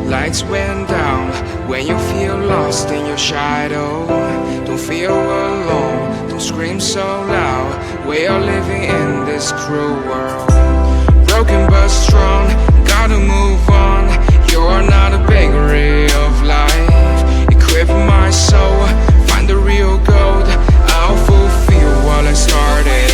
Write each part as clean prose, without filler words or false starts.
Lights went down when you feel lost in your shadow. Don't feel alone, don't scream so loud. We are living in this cruel world. Broken but strong, gotta move on. You are not a bakery of life. Equip my soul, find the real gold. I'll fulfill what I started.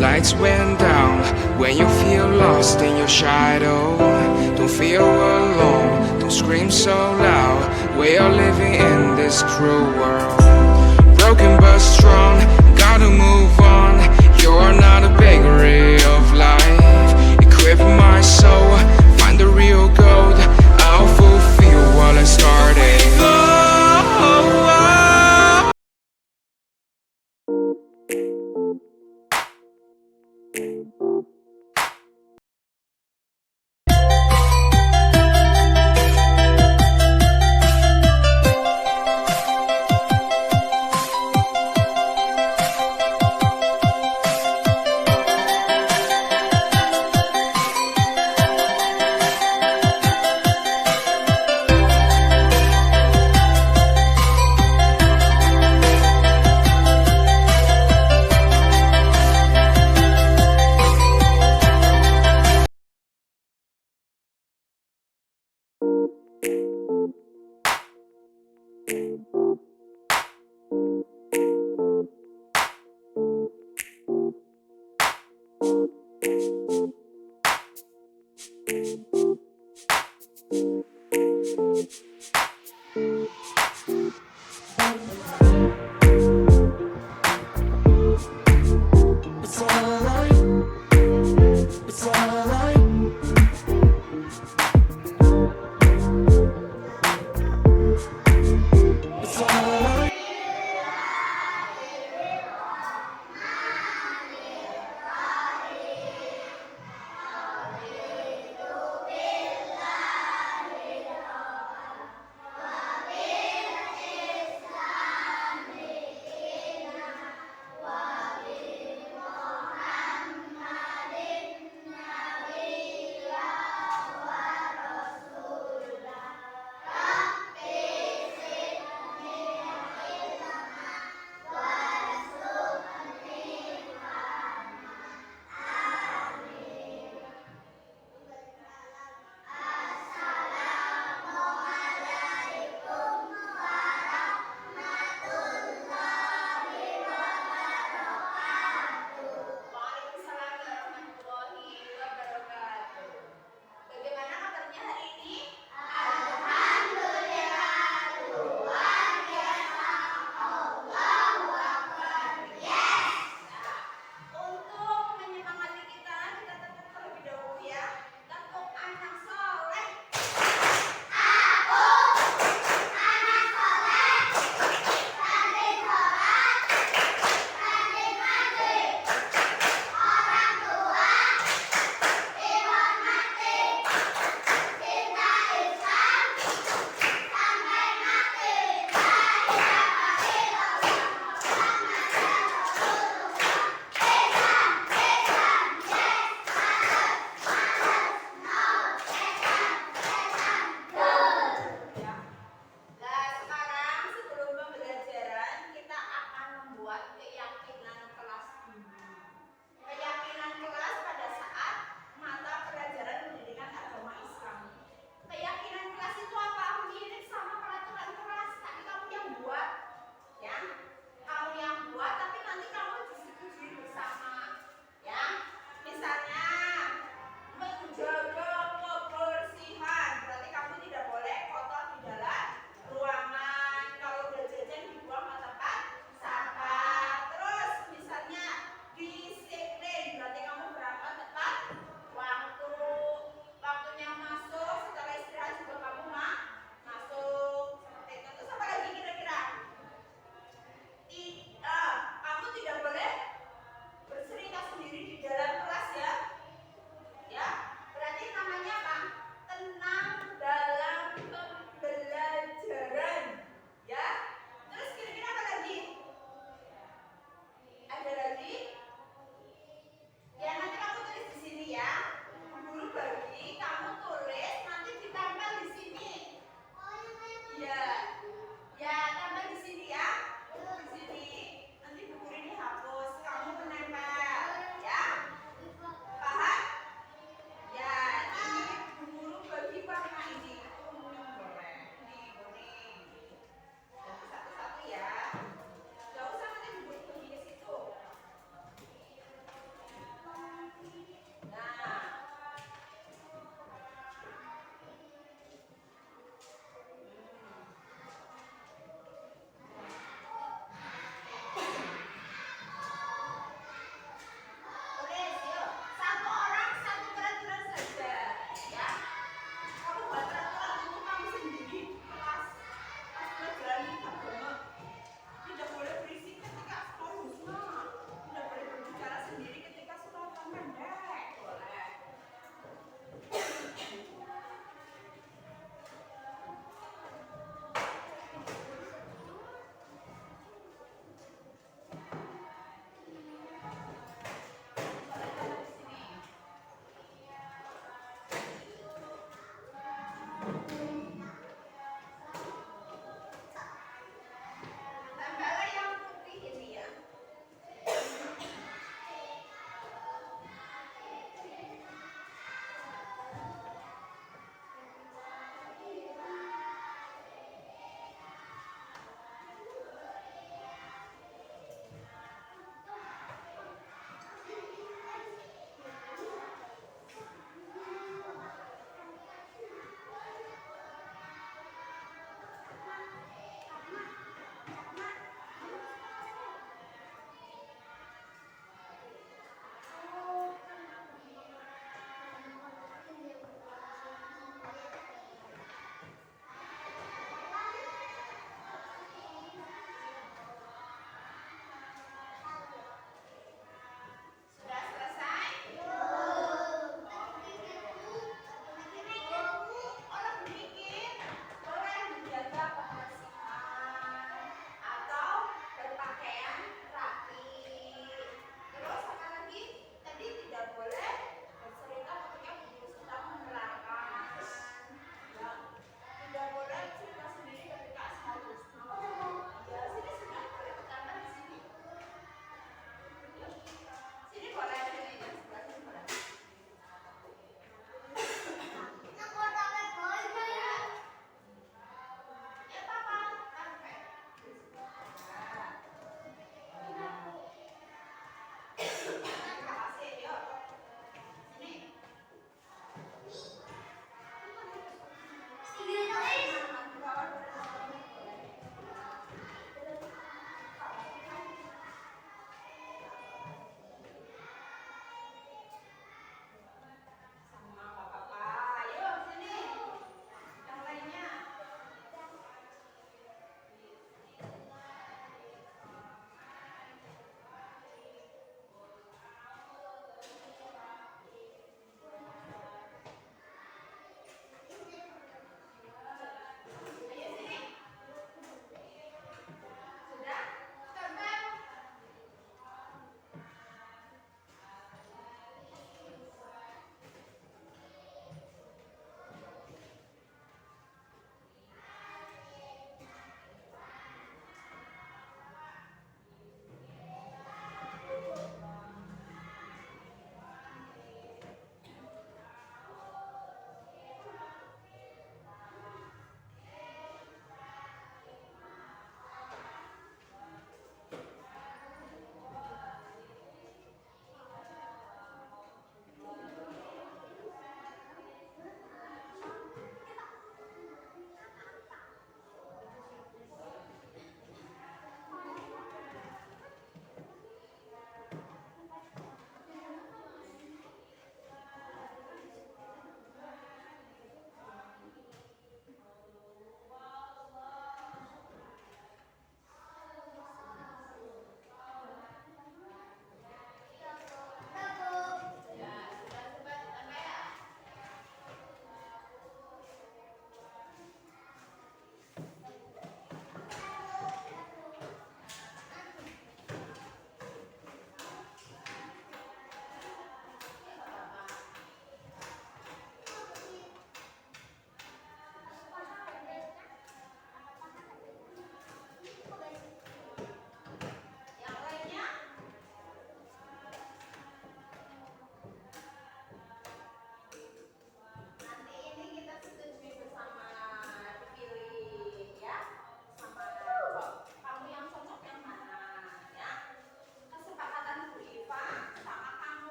Lights went down when you feel lost in your shadow. Don't feel alone, don't scream so loud. We are living in this cruel world. Broken but strong, gotta move on. You are not a bakery of life. Equip my soul, find the real gold. I'll fulfill what I started.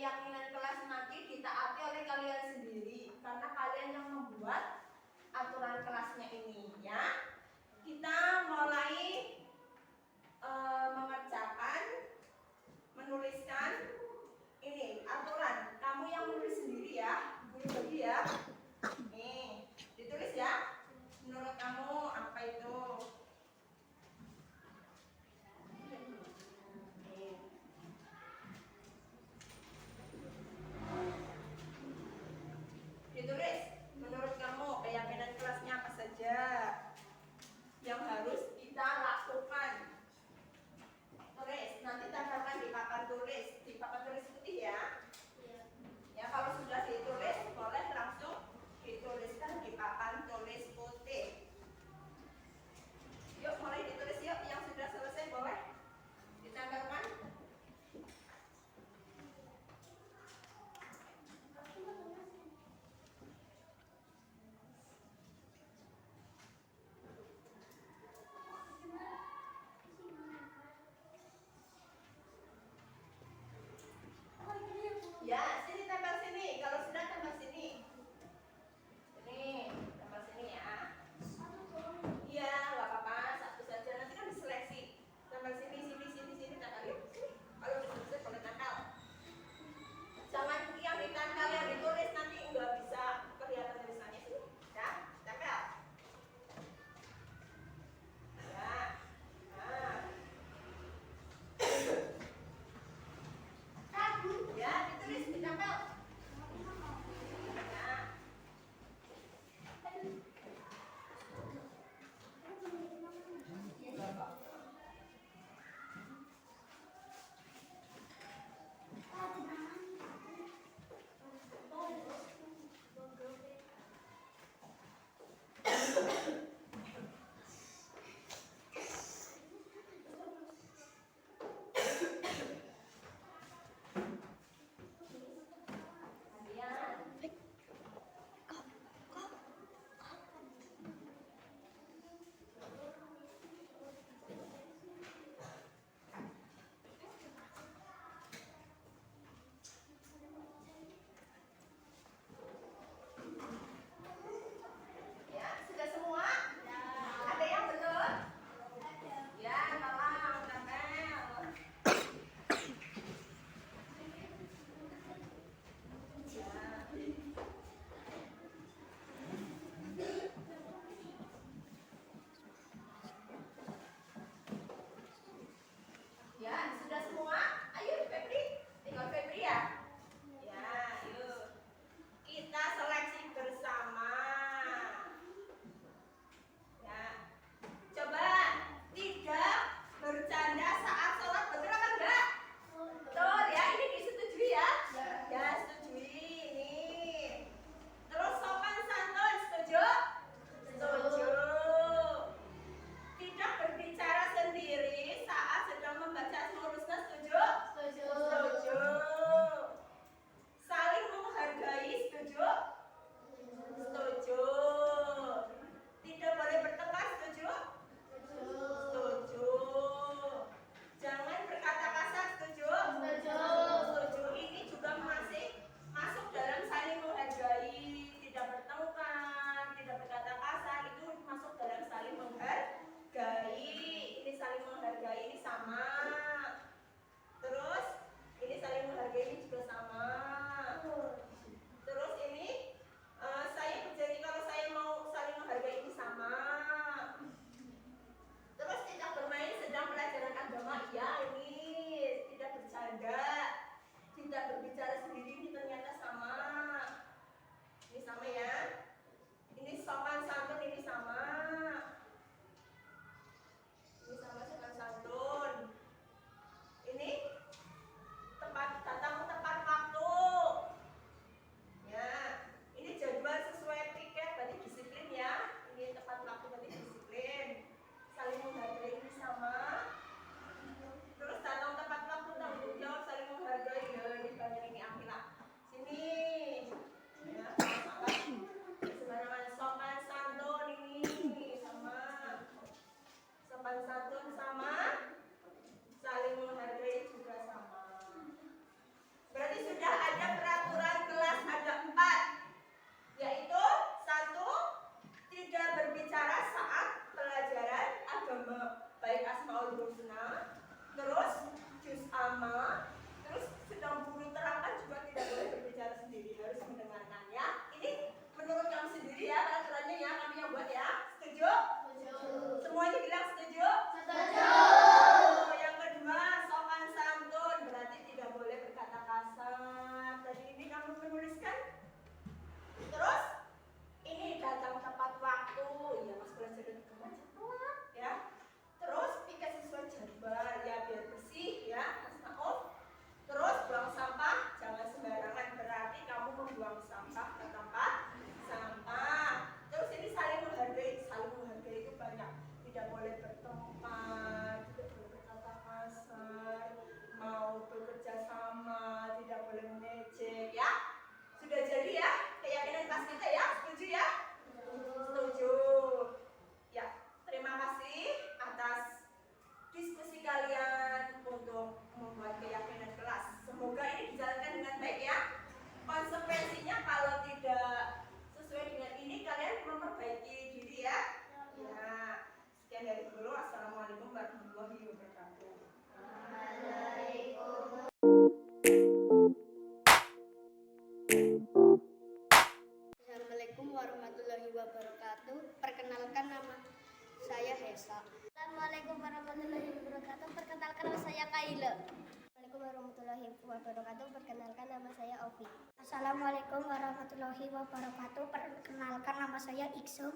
keyakinan kelas nanti ditaati oleh kalian sendiri karena kalian yang membuat aturan kelasnya ini ya. Kita mulai mengerjakan, menuliskan ini aturan. Kamu yang menulis sendiri ya, guru bagi ya. Nih, ditulis ya. Menurut kamu apa itu? Nih. Ditulis, menurut kamu keyakinan kelasnya apa saja yang harus kita wabarakatuh. Perkenalkan nama saya Ovi. Assalamualaikum warahmatullahi wabarakatuh. Perkenalkan nama saya Iksum.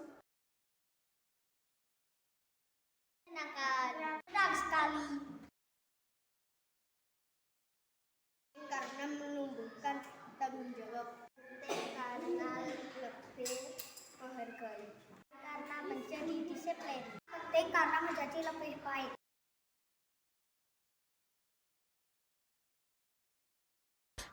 Menyenangkan, senang sekali karena menumbuhkan tanggung jawab, karena lebih menghargai, karena menjadi disiplin, penting karena menjadi lebih baik.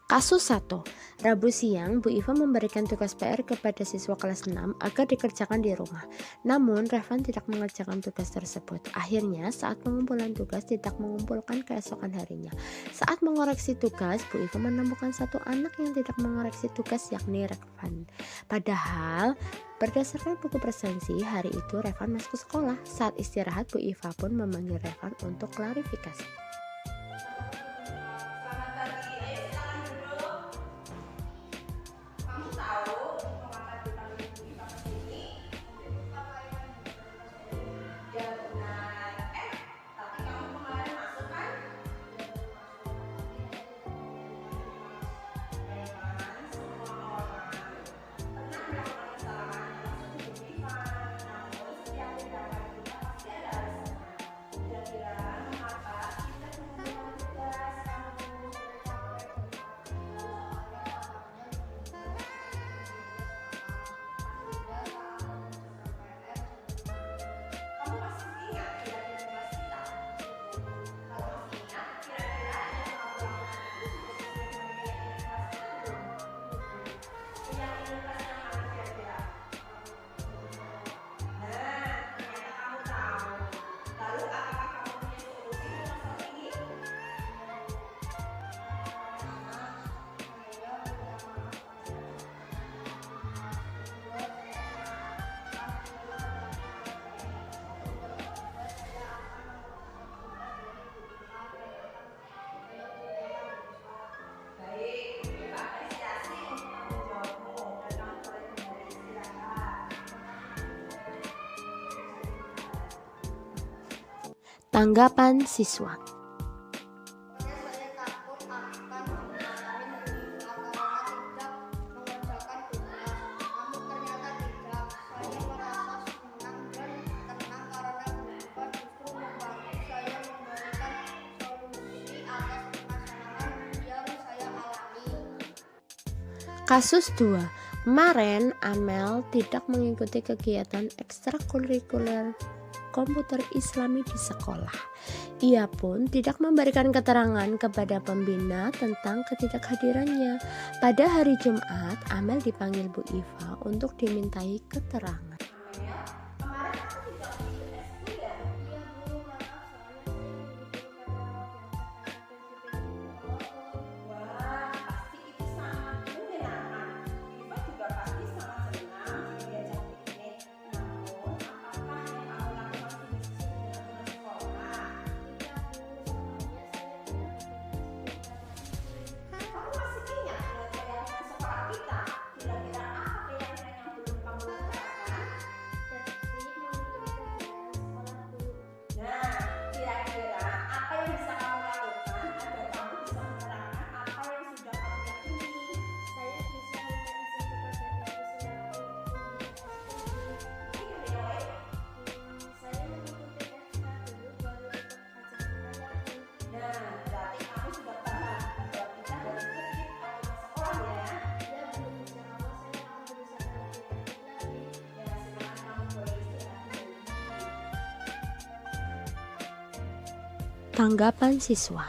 Kasus 1. Rabu siang, Bu Iva memberikan tugas PR kepada siswa kelas 6 agar dikerjakan di rumah. Namun, Revan tidak mengerjakan tugas tersebut. Akhirnya, saat pengumpulan tugas tidak mengumpulkan keesokan harinya. Saat mengoreksi tugas, Bu Iva menemukan satu anak yang tidak mengoreksi tugas, yakni Revan. Padahal, berdasarkan buku presensi, hari itu Revan masuk sekolah. Saat istirahat, Bu Iva pun memanggil Revan untuk klarifikasi. Tanggapan siswa. Saya takut akan dimarahi Bu Iva karena tidak mengerjakan tugas. Namun ternyata tidak. Saya merasa senang dan tenang karena Bu Iva justru membantu saya memberikan solusi atas permasalahan yang saya alami. Kasus 2. Kemarin Amel tidak mengikuti kegiatan ekstrakurikuler komputer Islami di sekolah. Ia pun tidak memberikan keterangan kepada pembina tentang ketidakhadirannya. Pada hari Jumat, Amel dipanggil Bu Iva untuk dimintai keterangan. Tanggapan siswa.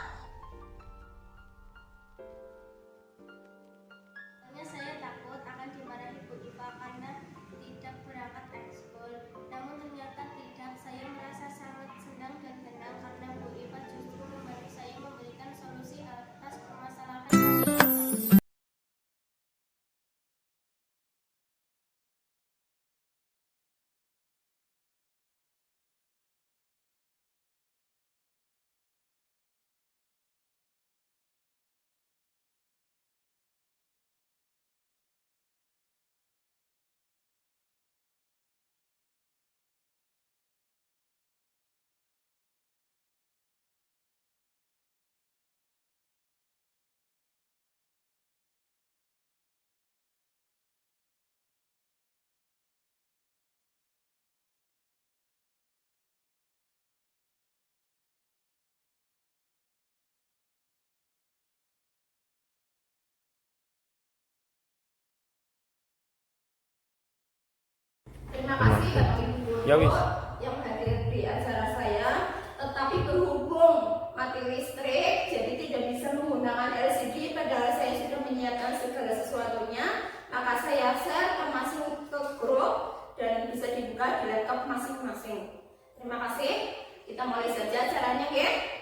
Terima kasih Bapak Ibu Guru Ya, wis. yang hadir di acara saya. Tetapi berhubung mati listrik, jadi tidak bisa menggunakan LCD. Padahal saya sudah menyiapkan segala sesuatunya. Maka saya share masing ke grup dan bisa dibuka di laptop masing-masing. Terima kasih. Kita mulai saja caranya, ya.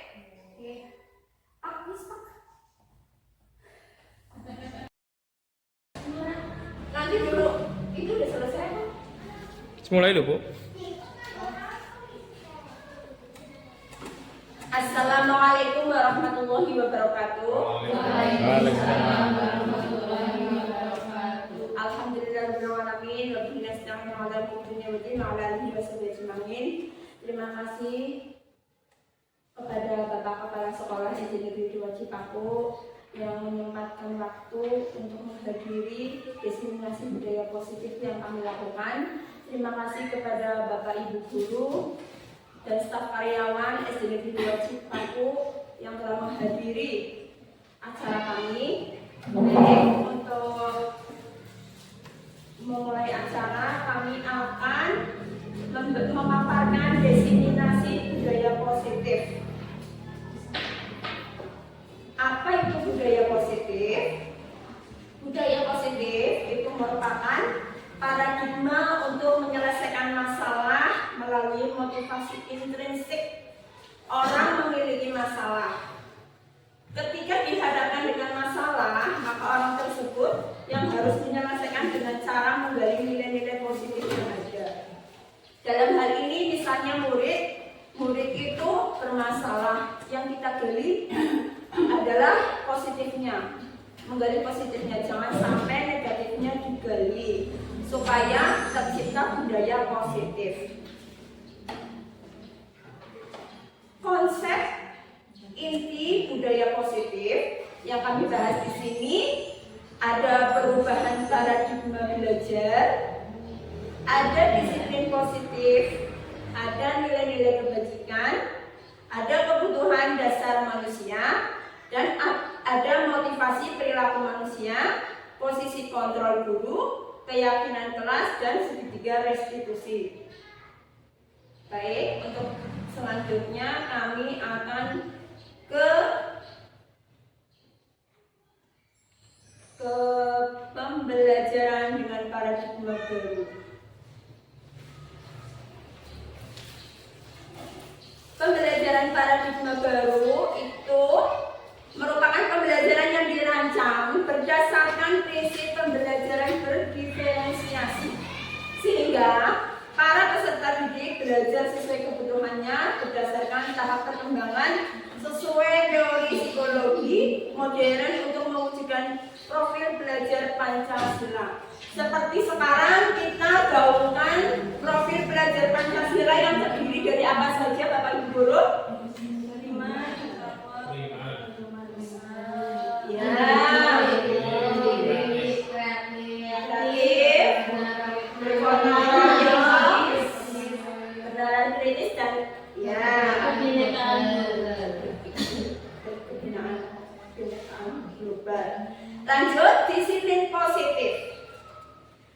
Oke. Pak, wis, Pak. Nanti dulu. Itu udah selesai, Pak. Mulai dulu, Bu. Assalamualaikum warahmatullahi wabarakatuh. Waalaikumsalam. Alhamdulillahirrahmanirrahim. Rabbil nasta'in ala dunya wa din ala alihi wa sahbihi ajma'in. Terima kasih kepada Bapak Kepala Sekolah SD Negeri 2 Cipaku yang menyempatkan waktu untuk menghadiri diseminasi budaya positif yang kami lakukan. Terima kasih kepada Bapak Ibu Guru dan staf karyawan SD Negeri 2 Cipaku yang telah menghadiri acara kami. Baik, untuk memulai acara kami akan memaparkan diseminasi budaya positif. Apa itu budaya positif? Budaya positif itu merupakan paradigma untuk menyelesaikan masalah melalui motivasi intrinsik. Orang memiliki masalah. Ketika dihadapkan dengan masalah, maka orang tersebut yang harus menyelesaikan dengan cara menggali nilai-nilai positif yang ada. Dalam hal ini misalnya murid itu bermasalah, yang kita gali adalah positifnya, menggali positifnya, jangan sampai negatifnya digali supaya tercipta budaya positif. Konsep inti budaya positif yang kami bahas di sini ada perubahan paradigma belajar, ada disiplin positif, ada nilai-nilai kebajikan, ada kebutuhan dasar manusia, dan ada motivasi perilaku manusia, posisi kontrol guru, keyakinan kelas, dan segitiga restitusi. Baik, untuk selanjutnya kami akan ke pembelajaran dengan paradigma baru. Pembelajaran paradigma baru itu merupakan pembelajaran yang dirancang berdasarkan prinsip pembelajaran berdiferensiasi, sehingga para peserta didik belajar sesuai kebutuhannya berdasarkan tahap perkembangan sesuai teori psikologi modern untuk mewujudkan profil belajar Pancasila. Seperti sekarang kita gaungkan profil belajar Pancasila yang terdiri dari apa saja Bapak Ibu Guru? 5. Kebenaran kritis dan kebinekaan global. Lanjut, disiplin positif.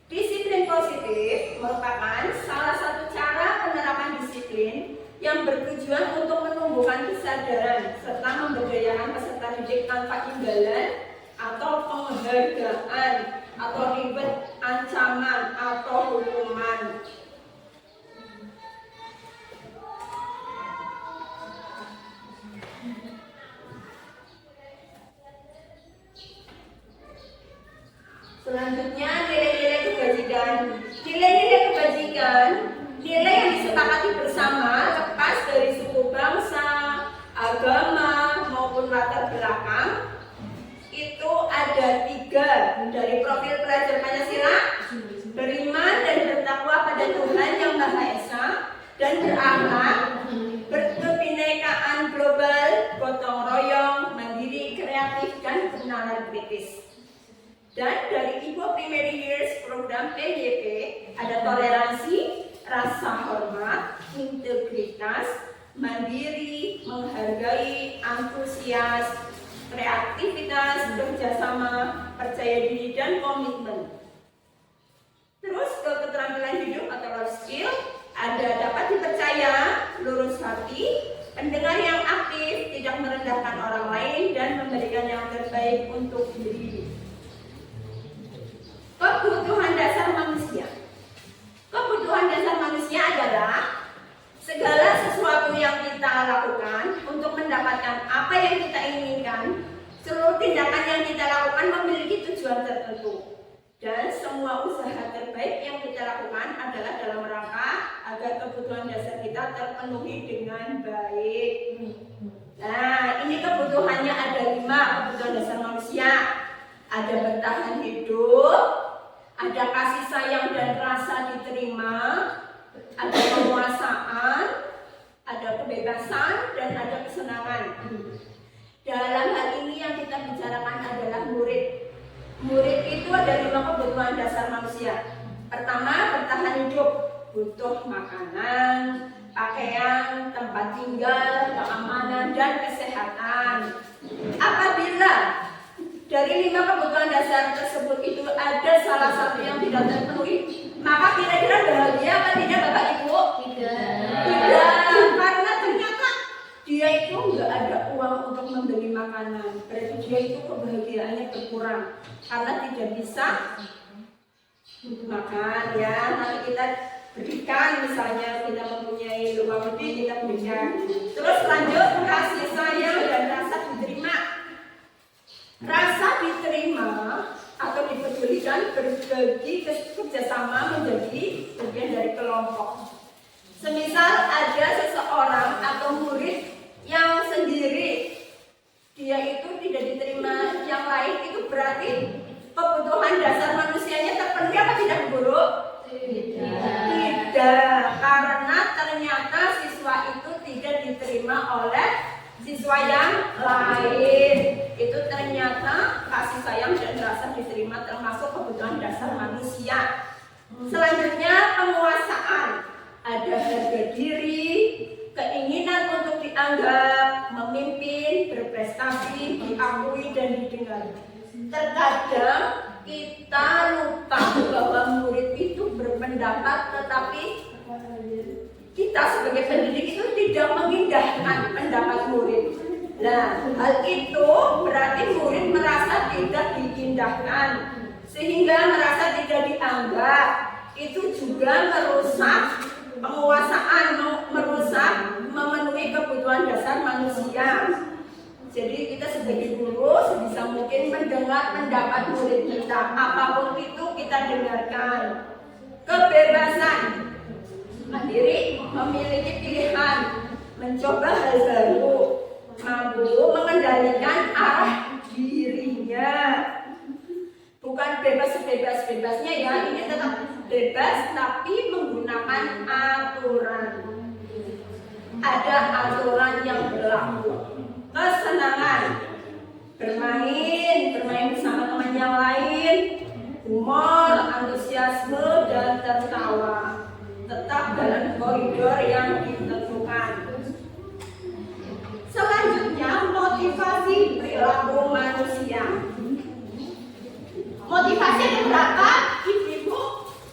Disiplin positif merupakan salah satu cara penerapan disiplin yang bertujuan untuk menumbuhkan kesadaran serta memberdayakan peserta didik tanpa imbalan atau penghargaan atau ribet, ancaman atau hukuman. Selanjutnya nilai-nilai kebajikan. Nilai-nilai kebajikan, nilai yang disepakati bersama lepas dari suku bangsa, agama maupun latar belakang. Itu ada 3 dari profil pelajar Pancasila: beriman dan bertakwa pada Tuhan Yang Maha Esa, dan berakhlak, berkebinekaan global, gotong royong, mandiri, kreatif, dan bernalar kritis. Dan dari Ibu Primary Years Program PYP ada toleransi, rasa hormat, integritas, mandiri, menghargai, antusias, kreativitas, kerjasama, percaya diri, dan komitmen. Terus ke keterampilan hidup atau life skill, ada dapat dipercaya, lurus hati, pendengar yang aktif, tidak merendahkan orang lain, dan memberikan yang terbaik untuk diri. Kebutuhan dasar manusia. Kebutuhan dasar manusia adalah segala sesuatu yang kita lakukan untuk mendapatkan apa yang kita inginkan. Seluruh tindakan yang kita lakukan memiliki tujuan tertentu. Dan semua usaha terbaik yang kita lakukan adalah dalam rangka agar kebutuhan dasar kita terpenuhi dengan baik. Nah, ini kebutuhannya ada 5 kebutuhan dasar manusia. Ada bertahan hidup, ada kasih sayang dan rasa diterima, ada penguasaan, ada kebebasan, dan ada kesenangan. Dalam hal ini yang kita bicarakan adalah murid. Murid itu ada 5 kebutuhan dasar manusia. Pertama, bertahan hidup, butuh makanan, pakaian, tempat tinggal, keamanan, dan kesehatan. Apabila dari 5 kebutuhan dasar tersebut itu ada salah satu yang tidak terpenuhi, maka kira-kira bahagia apa tidak Bapak Ibu? Tidak, karena ternyata dia itu nggak ada uang untuk membeli makanan. Berarti dia itu kebahagiaannya berkurang karena tidak bisa makan ya. Nanti kita berikan, misalnya kita mempunyai uang lebih, kita berikan. Terus lanjut, kasih sayang dan rasa diterima. Rasa diterima atau dipedulikan, berbagi kerjasama menjadi bagian dari kelompok. Semisal ada seseorang atau murid yang sendiri, dia itu tidak diterima yang lain, itu berarti kebutuhan dasar manusianya terpenuhi apa tidak, Guru? Tidak, karena ternyata siswa itu tidak diterima oleh siswa yang lain. Itu ternyata kasih sayang dan rasa diterima termasuk kebutuhan dasar manusia. Selanjutnya, penguasaan. Ada harga diri, keinginan untuk dianggap, memimpin, berprestasi, diakui, dan didengar. Terkadang kita lupa bahwa murid itu berpendapat, tetapi kita sebagai pendidik itu tidak mengindahkan pendapat murid. Nah, hal itu berarti murid merasa tidak diindahkan, sehingga merasa tidak dianggap. Itu juga merusak penguasaan, merusak memenuhi kebutuhan dasar manusia. Jadi kita sebagai guru sebisa mungkin mendengar pendapat murid kita, apapun itu kita dengarkan. Kebebasan, mandiri, memiliki pilihan, mencoba hal baru, mampu mengendalikan arah dirinya. Bukan bebas sebebas-bebasnya ya, ini tetap bebas tapi menggunakan aturan. Ada aturan yang berlaku. Kesenangan, bermain bersama teman yang lain, humor, antusiasme, dan tertawa. Tetap dalam koridor yang ditentukan. Selanjutnya, motivasi perilaku manusia. Motivasi ada berapa? Ibu-ibu,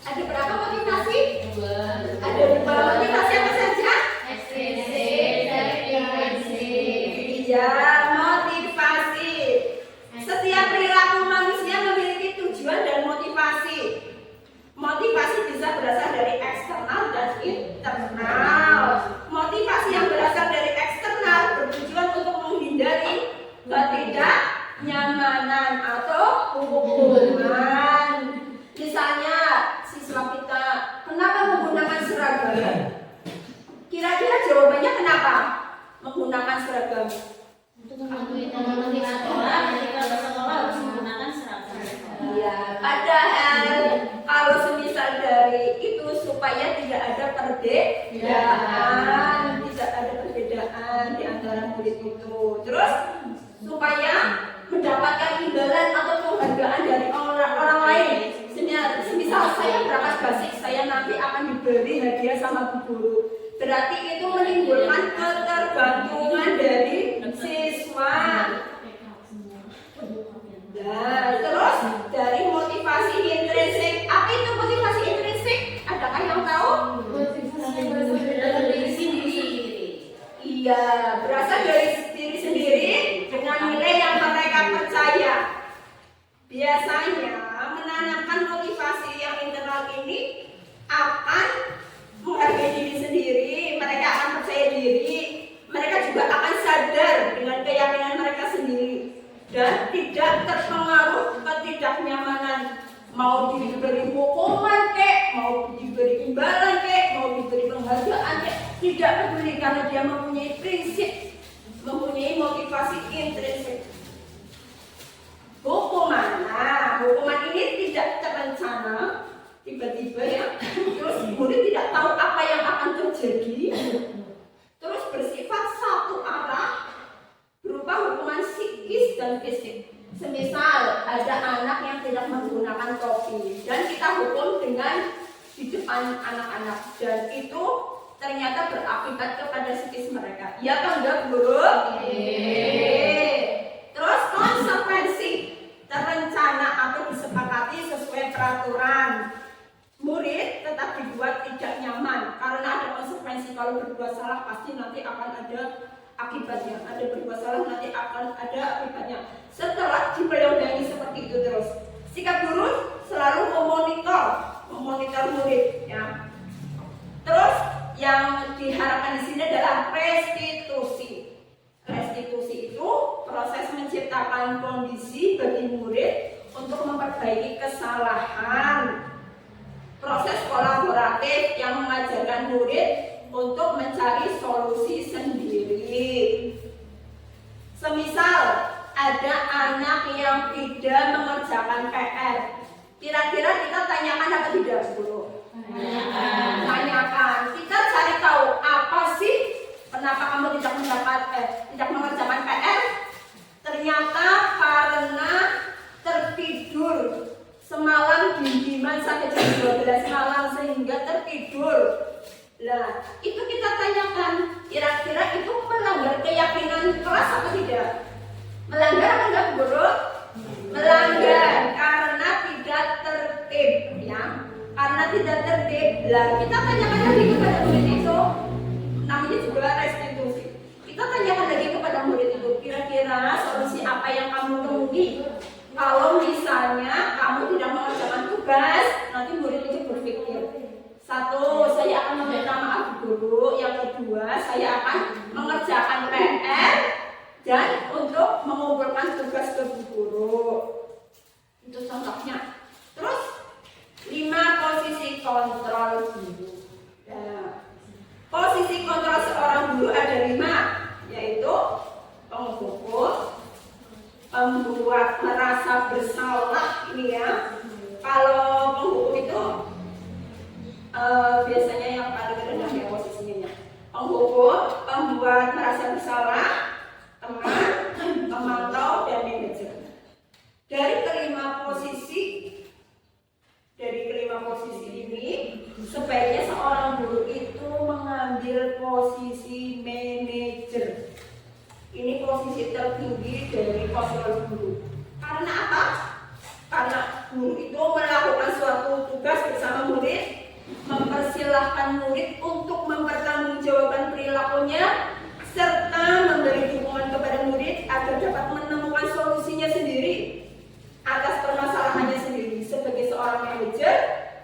ada berapa motivasi? Ada 2 motivasi apa saja? Ekstrinsi dan intrinsik. Iya, motivasi. Setiap perilaku manusia memiliki tujuan dan motivasi. Motivasi bisa berasal dari eksternal dan internal. Motivasi yang berasal dari eksternal bertujuan untuk menghindari ketidaknyamanan atau hubungan. Misalnya siswa kita kenapa menggunakan seragam? Kira-kira jawabannya kenapa menggunakan seragam? Untuk memenuhi sekolah, ketika bersekolah harus menggunakan seragam. Iya, padahal kalau semisal dari itu supaya tidak ada perbedaan, di antara murid itu. Terus supaya mendapatkan imbalan atau penghargaan dari orang lain. Semisal saya berangkat basic, saya nanti akan diberi hadiah sama bu guru. Berarti itu menimbulkan ketergantungan dari siswa. Nah, terus dari motivasi intrinsik, apa itu motivasi Biasanya menanamkan motivasi yang internal ini akan menghargai diri sendiri, mereka akan percaya diri, mereka juga akan sadar dengan keyakinan mereka sendiri dan tidak terpengaruh ketidaknyamanan, mau diberi hukuman kek, mau diberi imbalan kek, mau diberi penghargaan kek, tidak peduli karena dia mempunyai prinsip, mempunyai motivasi intrinsik. Hukuman, nah hukuman ini tidak terencana, tiba-tiba ya, terus murid tidak tahu apa yang akan terjadi, terus bersifat satu arah, berupa hukuman psikis dan fisik. Semisal ada anak yang tidak menggunakan topi dan kita hukum dengan di depan anak-anak dan itu ternyata berakibat kepada psikis mereka. Ya apa enggak, Guru? Terus konsekuensi terencana atau disepakati sesuai peraturan. Murid tetap dibuat tidak nyaman karena ada konsekuensi. Kalau berbuat salah pasti nanti akan ada akibatnya. Ada berbuat salah nanti akan ada akibatnya. Setelah dipelongangi seperti itu terus, sikap guru selalu memonitor murid ya. Terus yang diharapkan di sini adalah restitusi. Restitusi itu proses menciptakan kondisi bagi murid untuk memperbaiki kesalahan. Proses kolaboratif yang mengajarkan murid untuk mencari solusi sendiri. Semisal ada anak yang tidak mengerjakan PR, kira-kira kita tanyakan apa tidak, Guru? Tanyakan. Kita cari tahu apa sih kenapa kamu tidak mengerjakan PR? Ternyata karena tertidur semalam dingin sampai jam 12 malam sehingga tertidur. Nah, itu kita tanyakan, kira-kira itu melanggar keyakinan kelas atau tidak? Melanggar apa enggak, Guru? Melanggar karena tidak tertib ya. Karena tidak tertib. Lah, kita tanyakan lagi kepada murid itu. Namanya juga restitusi. Kita tanyakan lagi kepada murid itu, kira-kira solusi apa yang kamu temui? Kalau misalnya kamu tidak mengerjakan tugas, nanti murid itu berpikir, satu, saya akan meminta maaf guru. Yang kedua, saya akan mengerjakan PR dan untuk mengumpulkan tugas ke guru. Itu contohnya. Terus 5 posisi kontrol guru. Nah, posisi kontrol seorang guru ada 5, yaitu penghukum, membuat merasa bersalah ini ya. Kalau penghukum itu biasanya yang paling rendah ya posisinya. Penghukum, pembuat merasa bersalah, teman, pemantau, dan manajer. Dari kelima posisi ini, sebaiknya seorang guru itu mengambil posisi manajer. Ini posisi tertinggi dari kontrol guru. Karena apa? Karena guru itu melakukan suatu tugas bersama murid, mempersilahkan murid untuk mempertanggungjawabkan perilakunya, serta memberi dukungan kepada murid agar dapat menemukan solusinya sendiri atas permasalahannya sendiri. Sebagai seorang manajer,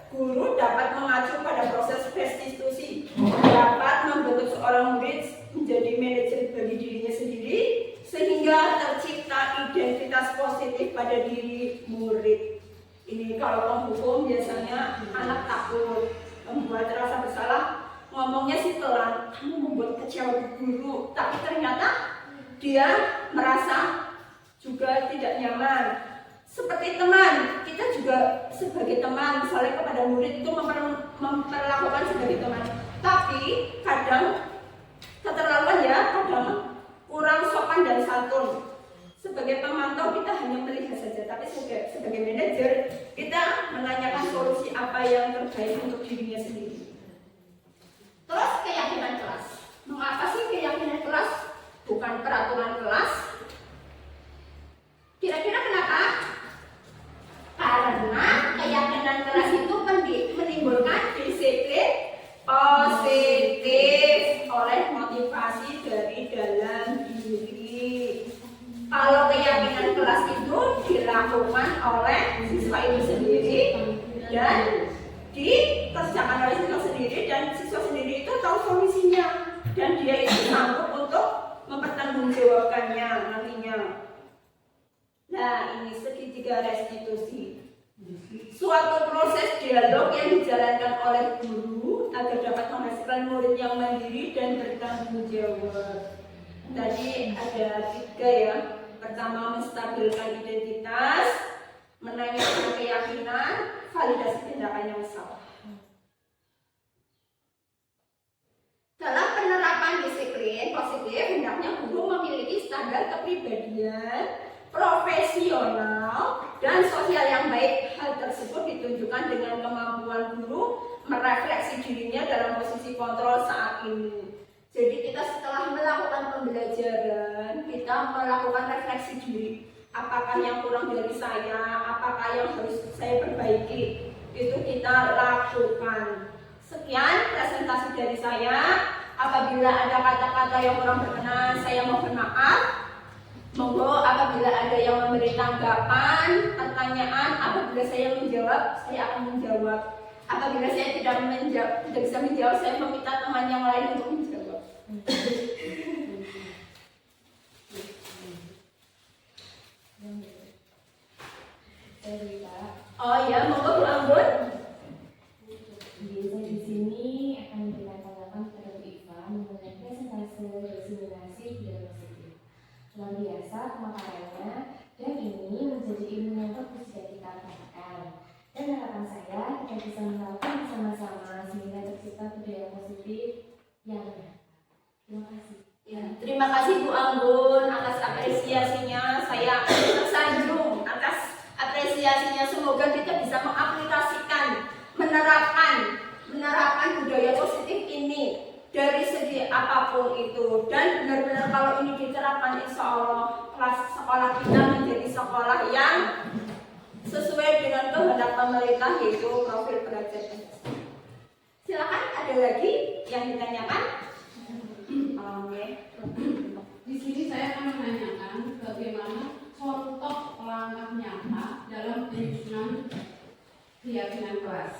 guru dapat mengacu pada proses restitusi, dapat membentuk seorang murid menjadi manajer bagi dirinya sendiri, sehingga tercipta identitas positif pada diri murid. Ini kalau penghukum biasanya anak takut, membuat rasa bersalah, ngomongnya sih pelan, kamu membuat kecewa guru, tapi ternyata dia merasa juga tidak nyaman. Seperti teman, kita juga sebagai teman, misalnya kepada murid itu memperlakukan sebagai teman, tapi kadang keterlaluan ya, kadang kurang sopan dan santun. Sebagai pemantau kita hanya melihat saja, tapi sebagai manajer kita menanyakan solusi apa yang terbaik untuk dirinya sendiri. Terus keyakinan kelas. Mengapa sih keyakinan kelas bukan peraturan kelas? Kira-kira kenapa? Karena keyakinan kelas itu menimbulkan disiplin positif oleh motivasi dari dalam diri. Kalau keyakinan kelas itu dilakukan dilakukan oleh siswa itu sendiri dan dikerjakan oleh siswa sendiri, dan siswa sendiri itu tahu solusinya dan dia itu sanggup untuk mempertanggungjawabkannya nantinya. Nah, ini segitiga restitusi. Suatu proses dialog yang dijalankan oleh guru agar dapat menghasilkan murid yang mandiri dan bertanggung jawab. Tadi ada 3 ya. Pertama, menstabilkan identitas, menanyakan keyakinan, validasi tindakan yang salah. Dalam penerapan disiplin positif, hendaknya guru memiliki standar kepribadian profesional dan sosial yang baik. Hal tersebut ditunjukkan dengan kemampuan guru merefleksi dirinya dalam posisi kontrol saat ini. Jadi kita setelah melakukan pembelajaran, kita melakukan refleksi diri. Apakah yang kurang dari saya, apakah yang harus saya perbaiki, itu kita lakukan. Sekian presentasi dari saya. Apabila ada kata-kata yang kurang berkenan, saya mohon maaf. Monggo apabila ada yang memberi tanggapan, pertanyaan, apabila saya menjawab, saya akan menjawab. Apabila saya tidak bisa menjawab, saya meminta teman yang lain untuk menjawab. Oh ya, monggo Bu Anggun. Saya di sini akan memberikan tanggapan kepada Bu Iva mengenai presentase diseminasi budaya positif. Luar biasa pemaparannya, dan ini menjadi ilmu yang bagus jika kita katakan. Dan harapan saya kita bisa melakukan bersama-sama sehingga tercipta budaya positif yang nyata. Terima kasih. Ya, terima kasih Bu Anggun atas apresiasinya. Saya tersanjung atas apresiasinya. Semoga kita bisa mengaplikasikan, menerapkan budaya positif ini dari segi apapun itu, dan benar-benar kalau ini diterapkan, insya Allah kelas sekolah kita menjadi sekolah yang sesuai dengan kehendak pemerintah, yaitu profil belajar. Silakan, ada lagi yang ditanyakan? Oke. Di sini saya akan menanyakan bagaimana contoh langkah nyata dalam penyusunan keyakinan kelas.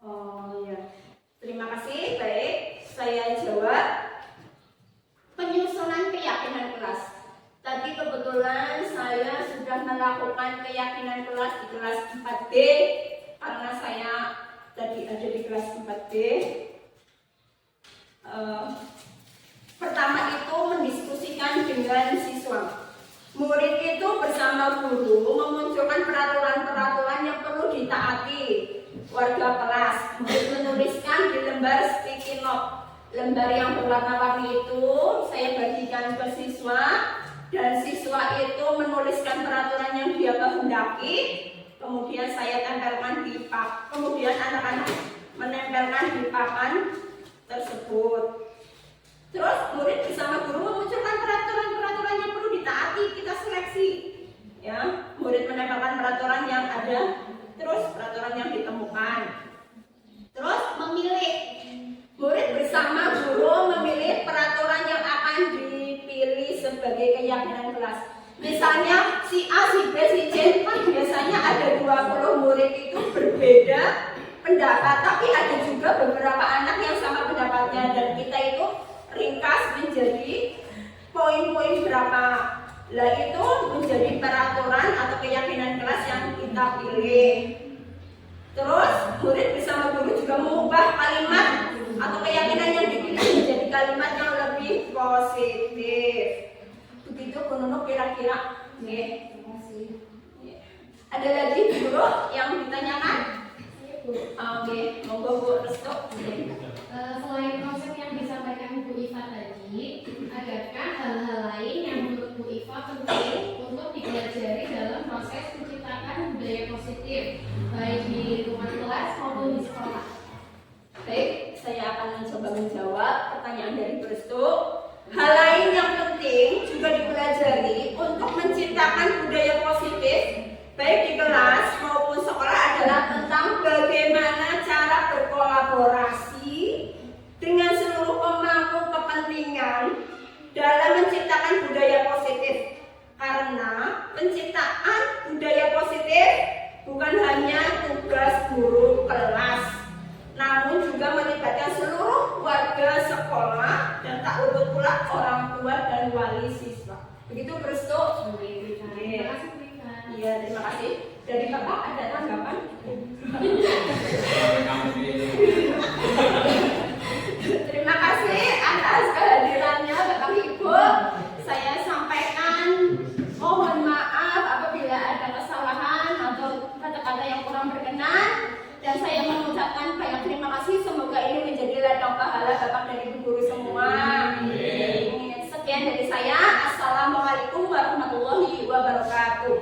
Oh ya, terima kasih. Baik, saya jawab. Penyusunan keyakinan kelas. Tadi kebetulan saya sudah melakukan keyakinan kelas di kelas 4B karena saya tadi ada di kelas 4B. Pertama itu mendiskusikan dengan siswa. Murid itu bersama guru memunculkan peraturan-peraturan yang perlu ditaati warga kelas. Murid menuliskan di lembar sticky note. Lembar yang berwarna-warni itu saya bagikan ke siswa, dan siswa itu menuliskan peraturan yang dia kehendaki. Kemudian saya tempelkan di papan. Kemudian anak-anak menempelkan di papan tersebut. Terus murid bersama guru memunculkan peraturan-peraturan yang perlu ditaati, kita seleksi. Ya, murid menempelkan peraturan yang ada, terus peraturan yang ditemukan. Terus memilih, murid bersama guru memilih peraturan yang akan dipilih sebagai keyakinan kelas. Misalnya si A, si B, si C, kan biasanya ada 20 murid itu berbeda pendapat, tapi ada juga beberapa anak yang sama pendapatnya, dan kita itu ringkas menjadi poin-poin berapa. Lah itu menjadi peraturan atau keyakinan kelas yang kita pilih. Terus murid bersama guru juga mengubah kalimat atau keyakinan yang dipilih menjadi kalimat yang lebih positif. Begitu Bu Nunuk kira-kira. Terima kasih. Ada lagi guru yang ditanyakan? Oke, monggo Bu Restu. Selain konsep yang disampaikan Bu Iva tadi, adakah hal-hal lain yang menurut Bu Iva penting untuk dipelajari dalam proses menciptakan budaya positif, baik di lingkungan kelas maupun di sekolah? Baik, saya akan mencoba menjawab pertanyaan dari Bu Restu. Hal lain yang penting juga dipelajari untuk menciptakan budaya positif baik di kelas maupun sekolah adalah tentang bagaimana cara berkolaborasi dengan seluruh pemangku kepentingan dalam menciptakan budaya positif. Karena penciptaan budaya positif bukan hanya tugas guru kelas, namun juga melibatkan seluruh warga sekolah dan tak luput pula orang tua dan wali siswa. Begitu Kristo? Iya, terima kasih. Dari Bapak ada tanggapan? Terima kasih atas kehadirannya Bapak Ibu. Saya sampaikan mohon maaf apabila ada kesalahan atau kata-kata yang kurang berkenan, dan saya mengucapkan banyak terima kasih. Semoga ini menjadi ladang pahala Bapak dan Ibu guru semua. Sekian dari saya. Assalamualaikum warahmatullahi wabarakatuh.